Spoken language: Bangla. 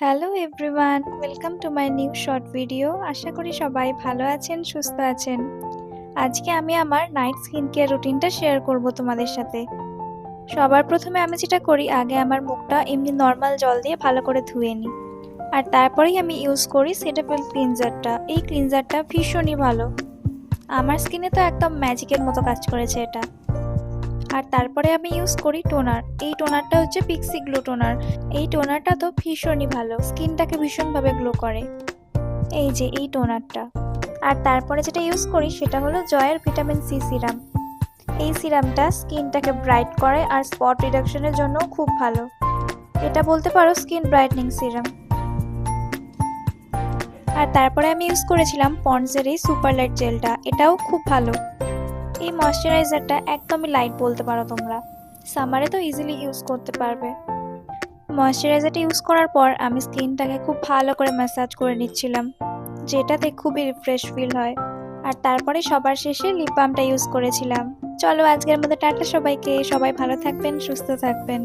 Hello everyone, welcome to my new short video. আশা করি সবাই ভালো আছেন, সুস্থ আছেন। আজকে আমি আমার নাইট স্কিন কেয়ার রুটিনটা শেয়ার করব তোমাদের সাথে। সবার প্রথমে আমি যেটা করি, আগে আমার মুখটা এমনি নর্মাল জল দিয়ে ভালো করে ধুয়ে নিই। আর তারপরেই আমি ইউজ করি সেটাফিল ক্লিনজারটা। এই ক্লিনজারটা ভীষণই ভালো, আমার স্কিনে তো একদম ম্যাজিকের মতো কাজ করেছে এটা। আর তারপরে আমি ইউজ করি টোনার। এই টোনারটা হচ্ছে পিক্সি গ্লো টোনার। এই টোনারটা তো ভীষণই ভালো, স্কিনটাকে ভীষণভাবে গ্লো করে। এই যে এই টোনারটা। আর তারপরে যেটা ইউজ করি সেটা হলো জয়ের ভিটামিন সি সিরাম। এই সিরামটা স্কিনটাকে ব্রাইট করে আর স্পট রিডাকশনের জন্য খুব ভালো। এটা বলতে পারো স্কিন ব্রাইটনিং সিরাম। আর তারপরে আমি ইউজ করেছিলাম পন্ডসের এই সুপার লাইট জেলটা, এটাও খুব ভালো। এই ময়শ্চারাইজারটা একদমই লাইট বলতে পারো তোমরা, সামারে তো ইজিলি ইউজ করতে পারবে। ময়শ্চারাইজারটা ইউজ করার পর আমি স্কিনটাকে খুব ভালো করে ম্যাসাজ করে নিচ্ছিলাম, যেটাতে খুবই রিফ্রেশ ফিল হয়। আর তারপরে সবার শেষে লিপ বামটা ইউজ করেছিলাম। চলো আজকের মতো টাটা সবাইকে, সবাই ভালো থাকবেন, সুস্থ থাকবেন।